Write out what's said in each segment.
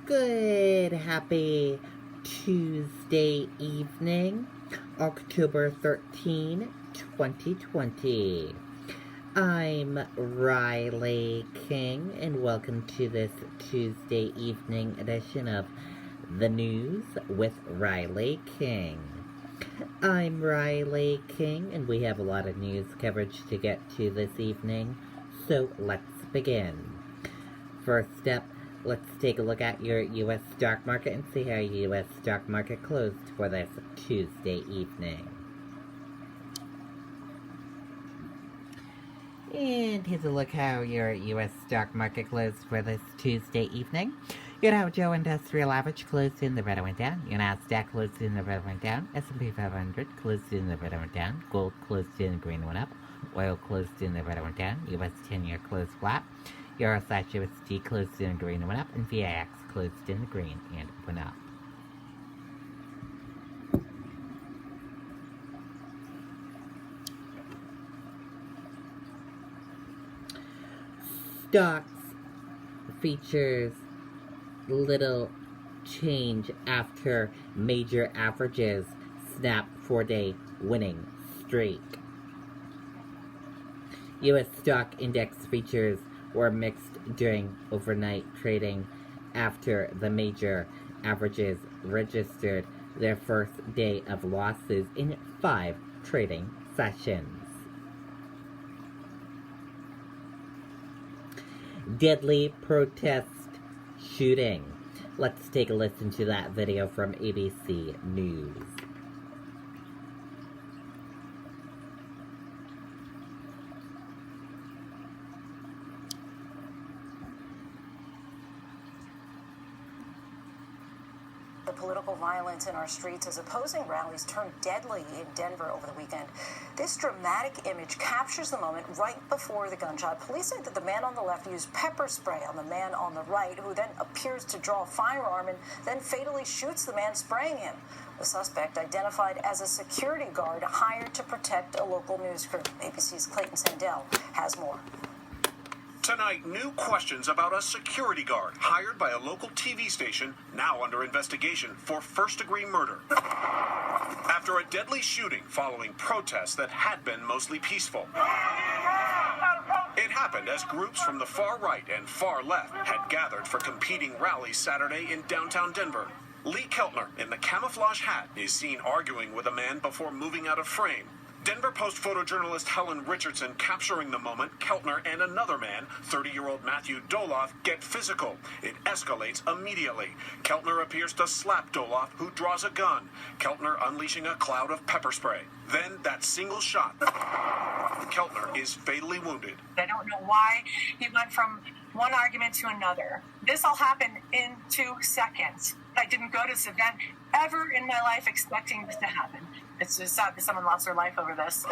Good, happy Tuesday evening, October 13, 2020. I'm Riley King, and welcome to this Tuesday evening edition of The News with Riley King. I'm Riley King, and we have a lot of news coverage to get to this evening, so let's begin. First up, let's take a look at your U.S. stock market and see how your U.S. stock market closed for this Tuesday evening. And here's a look how your U.S. stock market closed for this Tuesday evening. Your Dow Jones Industrial Average closed in the red and went down. Your Nasdaq closed in the red and went down. S&P 500 closed in the red and went down. Gold closed in the green and went up. Oil closed in the red and went down. U.S. 10-year closed flat. Euro/USD closed in the green and went up, and VIX closed in the green and went up. Stocks features little change after major averages snap 4-day winning streak. U.S. stock index features were mixed during overnight trading after the major averages registered their first day of losses in 5 trading sessions. Deadly protest shooting. Let's take a listen to that video from ABC News. The political violence in our streets as opposing rallies turned deadly in Denver over the weekend. This dramatic image captures the moment right before the gunshot. Police say that the man on the left used pepper spray on the man on the right, who then appears to draw a firearm and then fatally shoots the man spraying him. The suspect, identified as a security guard hired to protect a local news crew. ABC's Clayton Sandell has more. Tonight, new questions about a security guard hired by a local TV station now under investigation for first-degree murder. After a deadly shooting following protests that had been mostly peaceful. It happened as groups from the far right and far left had gathered for competing rallies Saturday in downtown Denver. Lee Keltner, in the camouflage hat, is seen arguing with a man before moving out of frame. Denver Post photojournalist Helen Richardson capturing the moment Keltner and another man, 30-year-old Matthew Doloff, get physical. It escalates immediately. Keltner appears to slap Doloff, who draws a gun. Keltner unleashing a cloud of pepper spray. Then that single shot. Keltner is fatally wounded. I don't know why he went from one argument to another. This all happened in 2 seconds. I didn't go to this event ever in my life expecting this to happen. It's just sad that someone lost their life over this.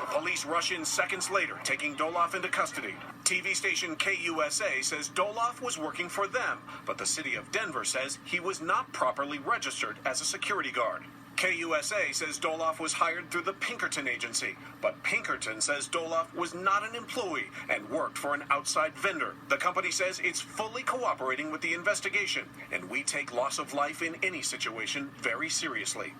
Police rush in seconds later, taking Doloff into custody. TV station KUSA says Doloff was working for them, but the city of Denver says he was not properly registered as a security guard. KUSA says Doloff was hired through the Pinkerton agency, but Pinkerton says Doloff was not an employee and worked for an outside vendor. The company says it's fully cooperating with the investigation, and we take loss of life in any situation very seriously.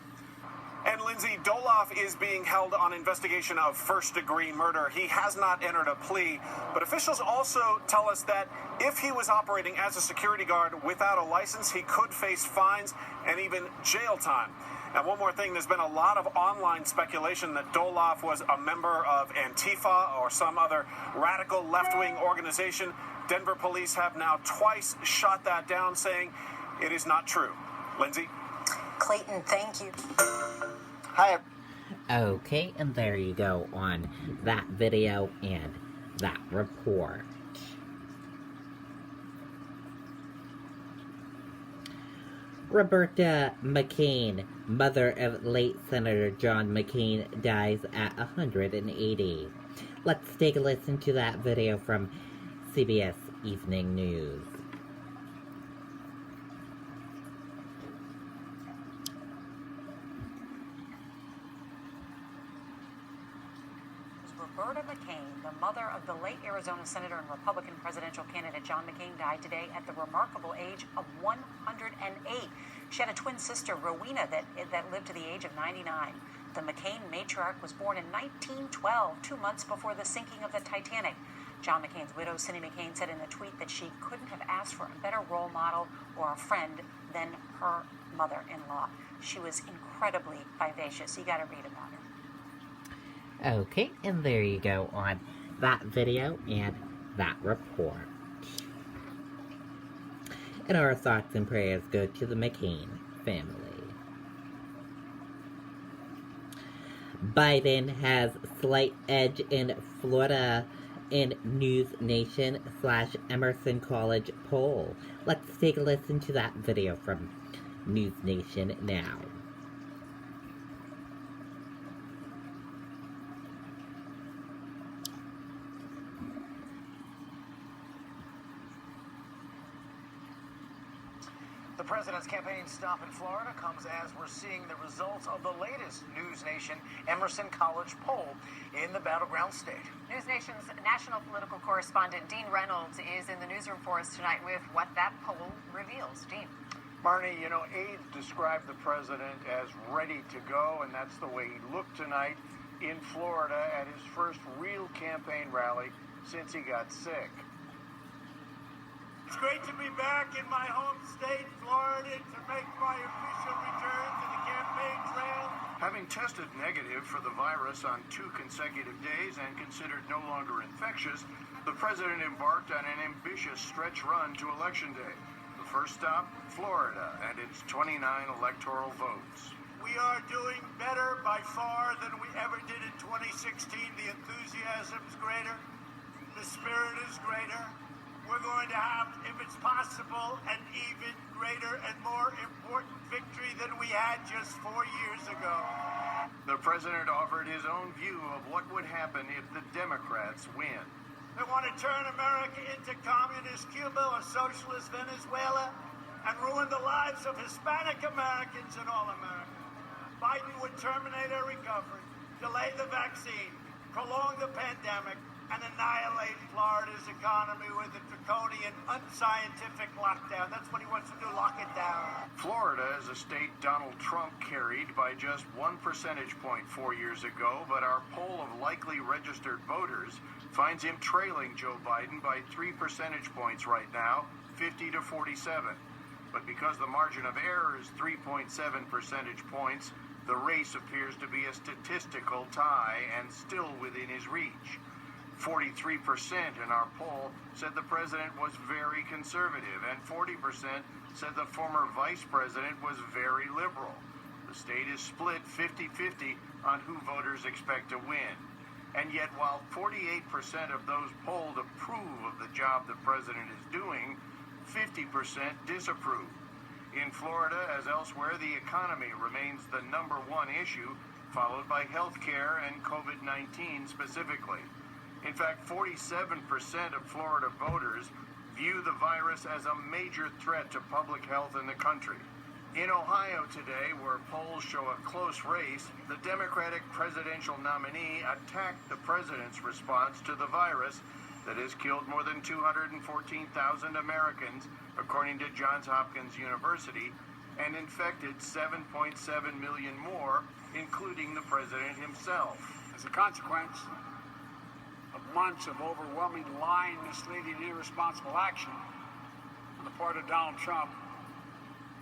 And Lindsay, Doloff is being held on investigation of first-degree murder. He has not entered a plea, but officials also tell us that if he was operating as a security guard without a license, he could face fines and even jail time. And one more thing, there's been a lot of online speculation that Doloff was a member of Antifa or some other radical left-wing organization. Denver police have now twice shot that down, saying it is not true. Lindsay? Clayton, thank you. Hi. Okay, and there you go on that video and that report. Roberta McCain, mother of late Senator John McCain, dies at 180. Let's take a listen to that video from CBS Evening News. Roberta McCain, the mother of the late Arizona Senator and Republican presidential candidate John McCain, died today at the remarkable age of 108. She had a twin sister, Rowena, that lived to the age of 99. The McCain matriarch was born in 1912, 2 months before the sinking of the Titanic. John McCain's widow, Cindy McCain, said in a tweet that she couldn't have asked for a better role model or a friend than her mother-in-law. She was incredibly vivacious. You got to read about her. Okay, and there you go on that video and that report. And our thoughts and prayers go to the McCain family. Biden has slight edge in Florida in News Nation / Emerson College poll. Let's take a listen to that video from News Nation now. The president's campaign stop in Florida comes as we're seeing the results of the latest News Nation Emerson College poll in the battleground state. News Nation's national political correspondent Dean Reynolds is in the newsroom for us tonight with what that poll reveals. Dean. Marnie, you know, aides described the president as ready to go, and that's the way he looked tonight in Florida at his first real campaign rally since he got sick. It's great to be back in my home state, Florida, to make my official return to the campaign trail. Having tested negative for the virus on 2 consecutive days and considered no longer infectious, the president embarked on an ambitious stretch run to Election Day. The first stop, Florida, and its 29 electoral votes. We are doing better by far than we ever did in 2016. The enthusiasm's greater. The spirit is greater. We're going to have, if it's possible, an even greater and more important victory than we had just 4 years ago. The president offered his own view of what would happen if the Democrats win. They want to turn America into communist Cuba or socialist Venezuela and ruin the lives of Hispanic Americans and all Americans. Biden would terminate our recovery, delay the vaccine, prolong the pandemic, and annihilate Florida's economy with a draconian, unscientific lockdown. That's what he wants to do, lock it down. Florida is a state Donald Trump carried by just 1 percentage point 4 years ago, but our poll of likely registered voters finds him trailing Joe Biden by 3 percentage points right now, 50 to 47. But because the margin of error is 3.7 percentage points, the race appears to be a statistical tie and still within his reach. 43% in our poll said the president was very conservative, and 40% said the former vice president was very liberal. The state is split 50-50 on who voters expect to win. And yet, while 48% of those polled approve of the job the president is doing, 50% disapprove. In Florida, as elsewhere, the economy remains the #1 issue, followed by health care and COVID-19 specifically. In fact, 47% of Florida voters view the virus as a major threat to public health in the country. In Ohio today, where polls show a close race, the Democratic presidential nominee attacked the president's response to the virus that has killed more than 214,000 Americans, according to Johns Hopkins University, and infected 7.7 million more, including the president himself. As a consequence of months of overwhelming lying, misleading, irresponsible action on the part of Donald Trump,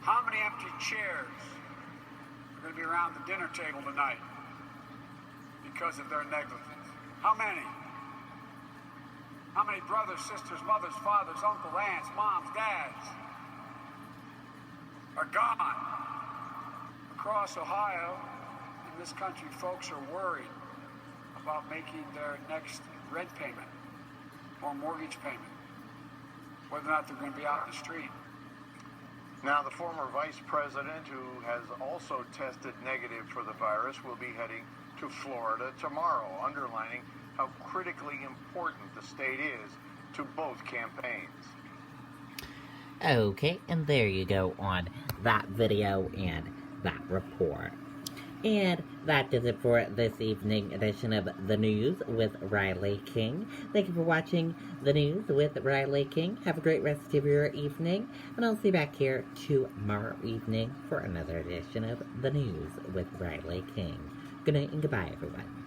how many empty chairs are going to be around the dinner table tonight because of their negligence? How many? How many brothers, sisters, mothers, fathers, uncles, aunts, moms, dads are gone? Across Ohio, in this country, folks are worried about making their next rent payment or mortgage payment, whether or not they're going to be out in the street. Now, the former vice president, who has also tested negative for the virus, will be heading to Florida tomorrow, underlining how critically important the state is to both campaigns. Okay, and there you go on that video and that report. And that does it for this evening edition of The News with Riley King. Thank you for watching The News with Riley King. Have a great rest of your evening, and I'll see you back here tomorrow evening for another edition of The News with Riley King. Good night and goodbye, everyone.